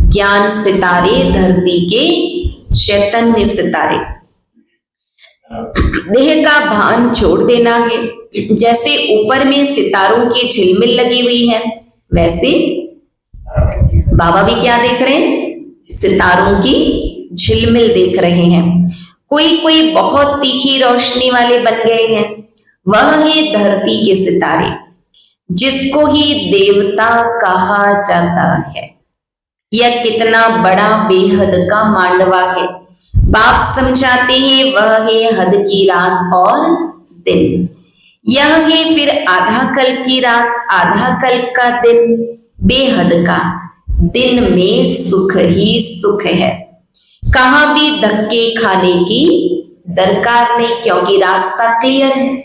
ज्ञान सितारे, धरती के चैतन्य सितारे। देह का भान छोड़ देना है। जैसे ऊपर में सितारों की झिलमिल लगी हुई है, वैसे बाबा भी क्या देख रहे हैं? सितारों की झिलमिल देख रहे हैं। कोई कोई बहुत तीखी रोशनी वाले बन गए हैं, वह है धरती के सितारे, जिसको ही देवता कहा जाता है। यह कितना बड़ा बेहद का मांडवा है। बाप समझाते हैं वह है हद की रात और दिन। यह है फिर आधा कल्प की रात, आधा कल्प का दिन, बेहद का। दिन में सुख ही सुख है, कहां भी धक्के खाने की दरकार नहीं, क्योंकि रास्ता क्लियर है।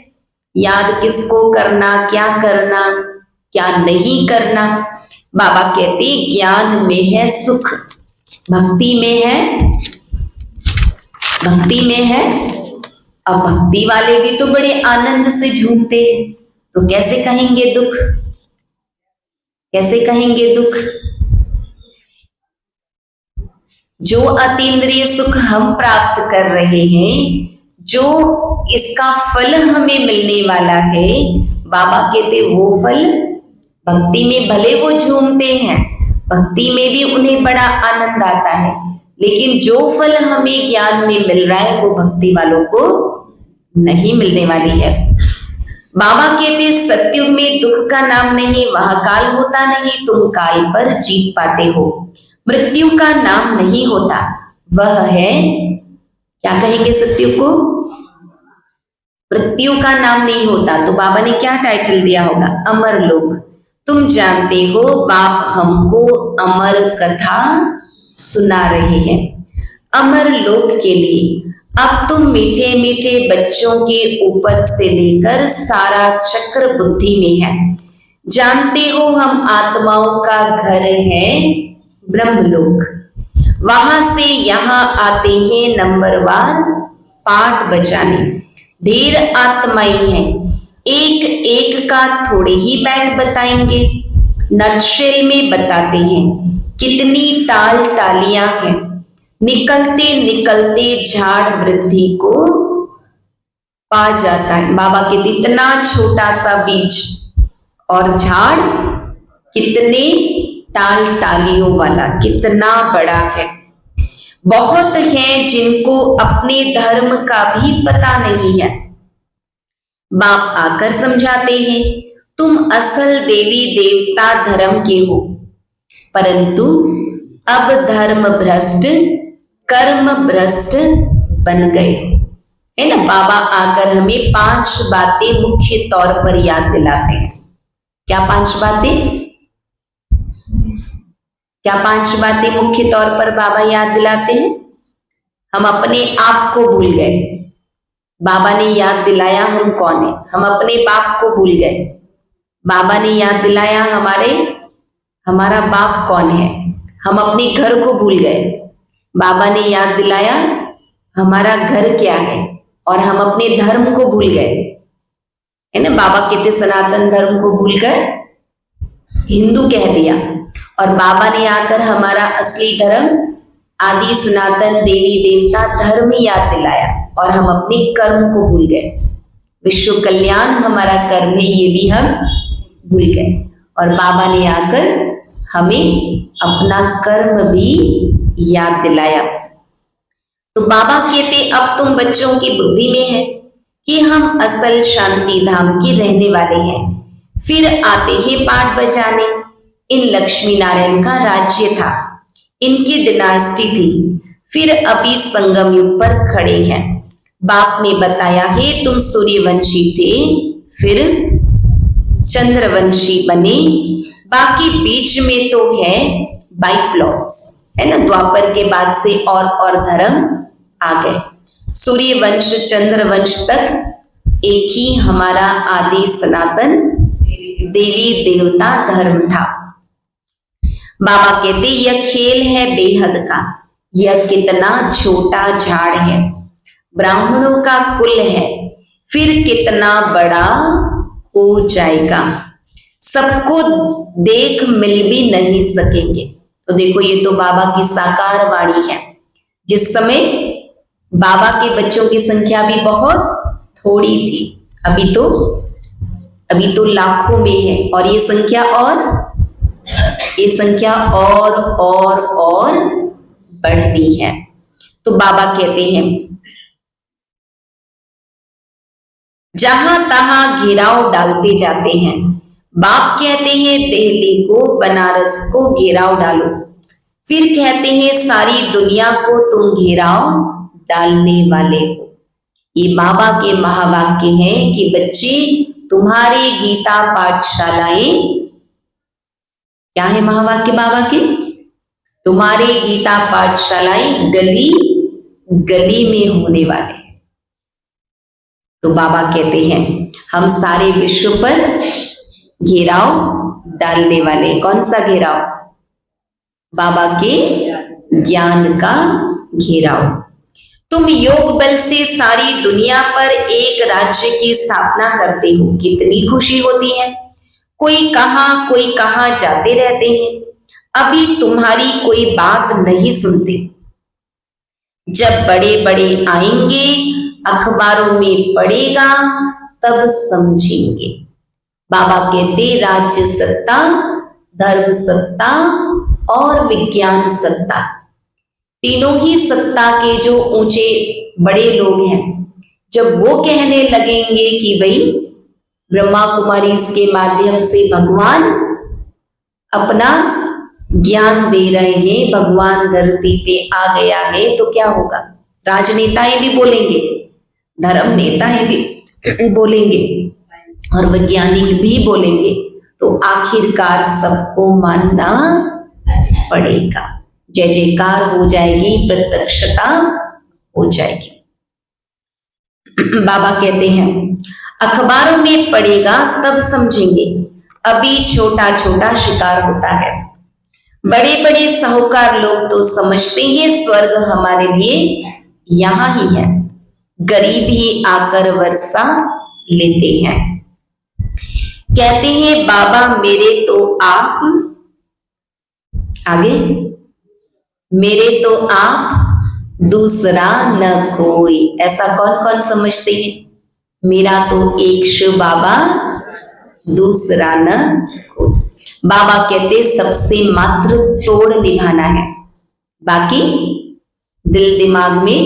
याद किसको करना, क्या करना, क्या नहीं करना। बाबा कहते ज्ञान में है सुख, भक्ति में है, भक्ति में है। अब भक्ति वाले भी तो बड़े आनंद से झूमते हैं, तो कैसे कहेंगे दुख, कैसे कहेंगे दुख। जो अतीन्द्रिय सुख हम प्राप्त कर रहे हैं, जो इसका फल हमें मिलने वाला है, बाबा कहते वो फल भक्ति में भले वो झूमते हैं, भक्ति में भी उन्हें बड़ा आनंद आता है, लेकिन जो फल हमें ज्ञान में मिल रहा है वो भक्ति वालों को नहीं मिलने वाली है। बाबा कहते सत्युग में दुख का नाम नहीं, वहां काल होता नहीं, तुम काल पर जीत पाते हो। मृत्यु का नाम नहीं होता, वह है, क्या कहेंगे सत्युग को? मृत्यु का नाम नहीं होता। तो बाबा ने क्या टाइटल दिया होगा? अमर लोक। तुम जानते हो बाप हमको अमर कथा सुना रहे हैं, अमर लोक के लिए। अब तुम मीठे मीठे बच्चों के ऊपर से लेकर सारा चक्र बुद्धि में है। जानते हो हम आत्माओं का घर है ब्रह्मलोक। वहां से यहाँ आते हैं नंबरवार पाठ बजाने। ढेर आत्माएं हैं, एक एक का थोड़े ही बैठ बताएंगे, नटशेल में बताते हैं। कितनी टाल टालियां हैं, निकलते निकलते झाड़ वृद्धि को पा जाता है। बाबा के इतना छोटा सा बीज और झाड़ कितने टाल टालियों वाला, कितना बड़ा है। बहुत हैं जिनको अपने धर्म का भी पता नहीं है। बाप आकर समझाते हैं, तुम असल देवी देवता धर्म के हो, परंतु अब धर्म भ्रष्ट कर्म भ्रष्ट बन गए, है ना। बाबा आकर हमें 5 बातें मुख्य तौर पर याद दिलाते हैं। क्या 5 बातें? क्या 5 बातें मुख्य तौर पर बाबा याद दिलाते हैं? हम अपने आप को भूल गए, बाबा ने याद दिलाया हम कौन है। हम अपने बाप को भूल गए, बाबा ने याद दिलाया हमारा बाप कौन है। हम अपने घर को भूल गए, बाबा ने याद दिलाया हमारा घर क्या है। और हम अपने धर्म को भूल गए, है ना। बाबा कहते सनातन धर्म को भूलकर हिंदू कह दिया, और बाबा ने आकर हमारा असली धर्म आदि सनातन देवी देवता धर्म ही याद दिलाया, और हम अपने कर्म को भूल गए। विश्व कल्याण हमारा कर्म है, ये भी हम भूल गए, और बाबा ने आकर हमें अपना कर्म भी याद दिलाया। तो बाबा कहते अब तुम बच्चों की बुद्धि में है कि हम असल शांति धाम के रहने वाले हैं। फिर आते हैं पाठ बजाने। इन लक्ष्मी नारायण का राज्य था, इनकी डिनास्टी थी, फिर अभी संगम युग पर खड़े हैं। बाप ने बताया है तुम सूर्यवंशी थे, फिर चंद्रवंशी बने, बाकी बीच में तो है बाइप्लॉट्स, है ना। द्वापर के बाद से और धर्म आ गए। सूर्यवंश चंद्रवंश तक एक ही हमारा आदि सनातन देवी देवता धर्म था। बाबा कहते यह खेल है बेहद का, यह कितना छोटा झाड़ है, ब्राह्मणों का कुल है, फिर कितना बड़ा हो जाएगा, सबको देख मिल भी नहीं सकेंगे। तो देखो ये तो बाबा की साकार वाणी है। जिस समय बाबा के बच्चों की संख्या भी बहुत थोड़ी थी, अभी तो लाखों में है, और ये संख्या और बढ़नी है। तो बाबा कहते हैं जहां तहां घेराव डालते जाते हैं। बाप कहते हैं दिल्ली को बनारस को घेराव डालो, फिर कहते हैं सारी दुनिया को तुम घेराव डालने वाले हो। ये बाबा के महावाक्य हैं कि बच्चे तुम्हारे गीता पाठशालाएं, क्या है महावाक्य बाबा के? तुम्हारे गीता पाठशालाएं गली गली में होने वाले। तो बाबा कहते हैं हम सारे विश्व पर घेराव डालने वाले। कौन सा घेराव? बाबा के ज्ञान का घेराव। तुम योग बल से सारी दुनिया पर एक राज्य की स्थापना करते हो, कितनी खुशी होती है। कोई कहां जाते रहते हैं, अभी तुम्हारी कोई बात नहीं सुनते। जब बड़े बड़े आएंगे, अखबारों में पड़ेगा, तब समझेंगे। बाबा कहते राज्य सत्ता, धर्म सत्ता और विज्ञान सत्ता, तीनों ही सत्ता के जो ऊंचे बड़े लोग हैं, जब वो कहने लगेंगे कि भाई ब्रह्मा कुमारी इसके माध्यम से भगवान अपना ज्ञान दे रहे हैं, भगवान धरती पे आ गया है, तो क्या होगा? राजनेताएं भी बोलेंगे, धर्म नेताएं भी बोलेंगे, और वैज्ञानिक भी बोलेंगे, तो आखिरकार सबको मानना पड़ेगा। जय जयकार हो जाएगी, प्रत्यक्षता हो जाएगी। बाबा कहते हैं अखबारों में पड़ेगा तब समझेंगे, अभी छोटा छोटा शिकार होता है। बड़े बड़े साहूकार लोग तो समझते हैं स्वर्ग हमारे लिए यहां ही है, गरीब ही आकर वर्षा लेते हैं। कहते हैं बाबा मेरे तो आप, आगे मेरे तो आप दूसरा न कोई। ऐसा कौन कौन समझते हैं? मेरा तो एक शिव बाबा, दूसरा न कोई। बाबा कहते सबसे मात्र तोड़ निभाना है, बाकी दिल दिमाग में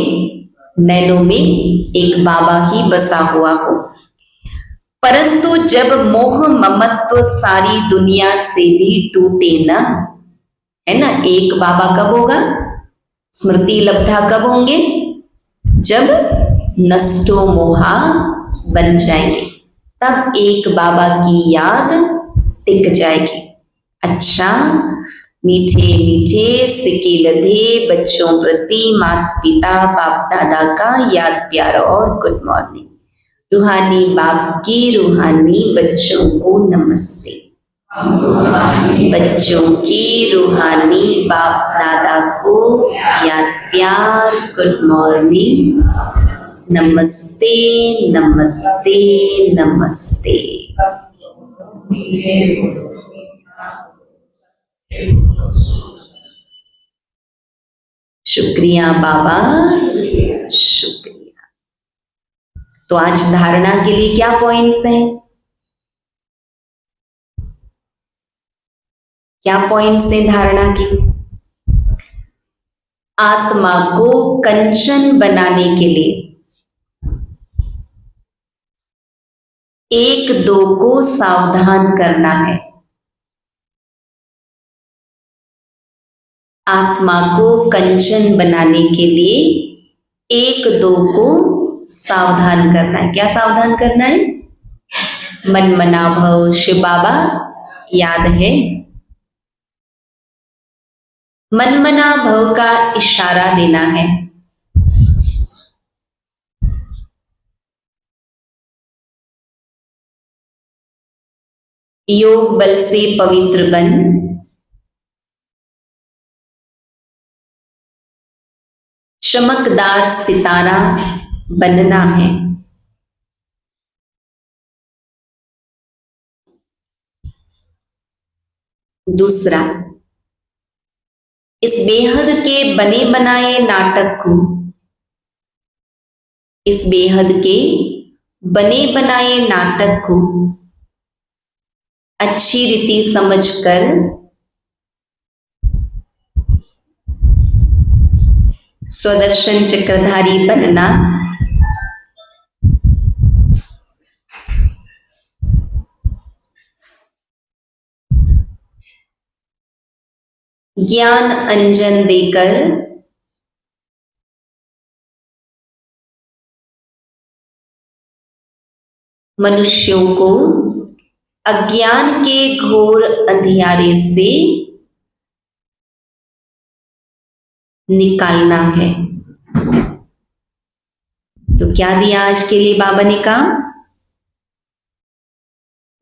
नैनों में एक बाबा ही बसा हुआ हो। परंतु जब मोह ममत्व सारी दुनिया से भी टूटे ना, है ना, एक बाबा कब होगा, स्मृति लब्धा कब होंगे, जब नष्टो मोहा बन जाएंगे, तब एक बाबा की याद टिक जाएगी। अच्छा, मीठे मीठे सिक्के लधे बच्चों प्रति माता पिता बाप दादा का याद प्यार और गुड मॉर्निंग। रूहानी बाप की रूहानी बच्चों को नमस्ते। बच्चों की रूहानी बाप दादा को याद प्यार गुड मॉर्निंग, नमस्ते नमस्ते नमस्ते। शुक्रिया बाबा, शुक्रिया। तो आज धारणा के लिए क्या पॉइंट्स हैं, क्या पॉइंट्स हैं धारणा की? आत्मा को कंचन बनाने के लिए एक दो को सावधान करना है। आत्मा को कंचन बनाने के लिए एक दो को सावधान करना है। क्या सावधान करना है? मन मना भव, शिव बाबा याद है? मन मना भव का इशारा देना है। योग बल से पवित्र बन, चमकदार सितारा बनना है। दूसरा, इस बेहद के बने बनाए नाटक को, इस बेहद के बने बनाए नाटक को अच्छी रीति समझकर स्वदर्शन चक्रधारी बनना। ज्ञान अंजन देकर मनुष्यों को अज्ञान के घोर अंधियारे से निकालना है। तो क्या दिया आज के लिए बाबा ने काम?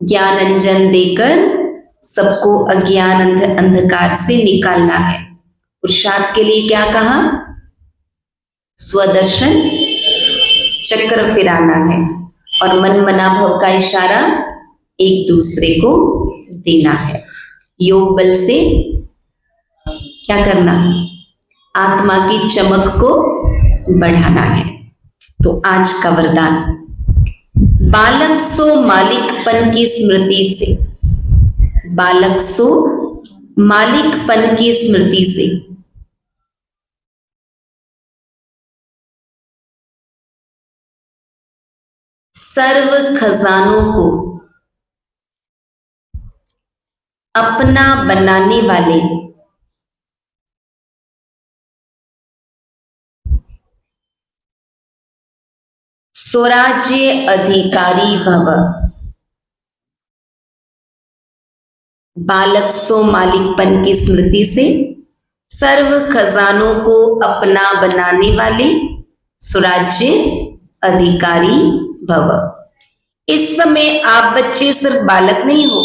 ज्ञान अंजन देकर सबको अज्ञान अंधकार से निकालना है। पुरुषार्थ के लिए क्या कहा? स्वदर्शन चक्र फिराना है और मन मना भव का इशारा एक दूसरे को देना है। योग बल से क्या करना? आत्मा की चमक को बढ़ाना है। तो आज का वरदान, बालक सो मालिकपन की स्मृति से, बालक सो मालिकपन की स्मृति से सर्व खजानों को अपना बनाने वाले स्वराज्य अधिकारी भव। बालक सो मालिकपन की स्मृति से सर्व खजानों को अपना बनाने वाले स्वराज्य अधिकारी भव। इस समय आप बच्चे सिर्फ बालक नहीं हो,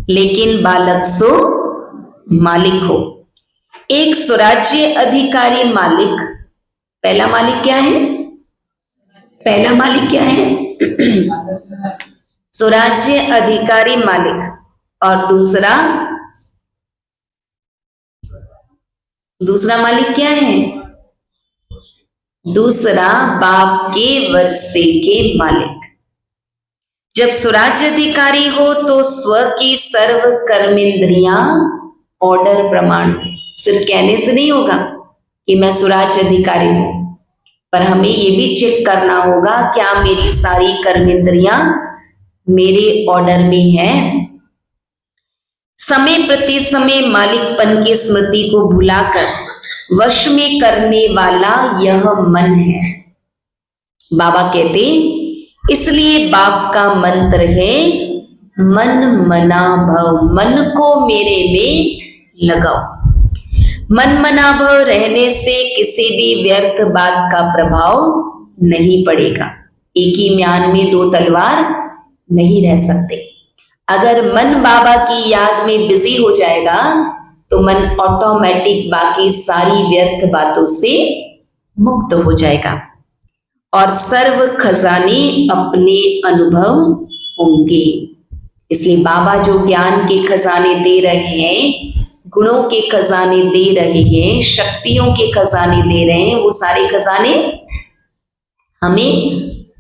लेकिन बालक सो मालिक हो। एक स्वराज्य अधिकारी मालिक, पहला मालिक क्या है? पहला मालिक क्या है? स्वराज्य अधिकारी मालिक। और दूसरा मालिक क्या है? दूसरा बाप के वर्षे के मालिक। जब स्वराज्य अधिकारी हो तो स्व की सर्व कर्मेंद्रियां ऑर्डर प्रमाण, सिर्फ कहने से नहीं होगा कि मैं स्वराज्य अधिकारी हूं। पर हमें ये भी चेक करना होगा क्या मेरी सारी कर्मेंद्रियां मेरे ऑर्डर में है। समय प्रति समय मालिकपन की स्मृति को भुलाकर वश में करने वाला यह मन है। बाबा कहते इसलिए बाप का मंत्र है मन मना भव, मन को मेरे में लगाओ। मन मना भव रहने से किसी भी व्यर्थ बात का प्रभाव नहीं पड़ेगा। एक ही म्यान में दो तलवार नहीं रह सकते। अगर मन बाबा की याद में बिजी हो जाएगा तो मन ऑटोमेटिक बाकी सारी व्यर्थ बातों से मुक्त हो जाएगा और सर्व खजाने अपने अनुभव होंगे। इसलिए बाबा जो ज्ञान के खजाने दे रहे हैं, गुणों के खजाने दे रहे हैं, शक्तियों के खजाने दे रहे हैं, वो सारे खजाने हमें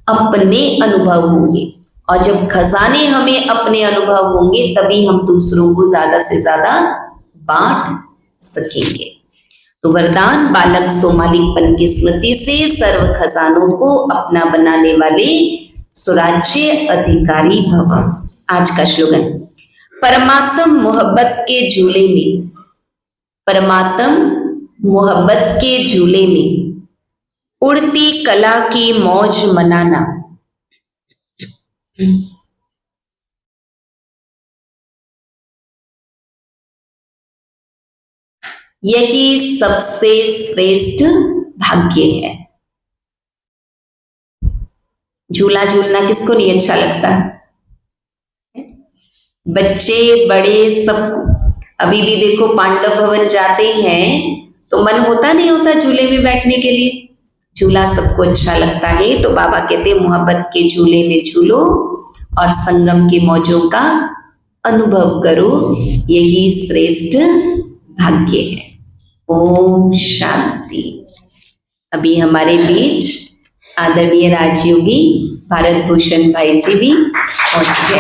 अपने अनुभव होंगे। और जब खजाने हमें अपने अनुभव होंगे तभी हम दूसरों को ज्यादा से ज्यादा बांट सकेंगे। तो वरदान बालक सो मालिकपन की स्मृति से सर्व खजानों को अपना बनाने वाले सुराज्य अधिकारी भव। आज का श्लोगन परमात्म मोहब्बत के झूले में, परमात्म मोहब्बत के झूले में उड़ती कला की मौज मनाना। यही सबसे श्रेष्ठ भाग्य है। झूला झूलना किसको नहीं अच्छा लगता? बच्चे बड़े सबको। अभी भी देखो पांडव भवन जाते हैं तो मन होता नहीं होता झूले में बैठने के लिए? झूला सबको अच्छा लगता है। तो बाबा कहते मोहब्बत के झूले में झूलो और संगम की मौजों का अनुभव करो, यही श्रेष्ठ भाग्य है। ओम शांति। अभी हमारे बीच आदरणीय राजयोगी भारत भूषण भाई जी भी पहुंच गए।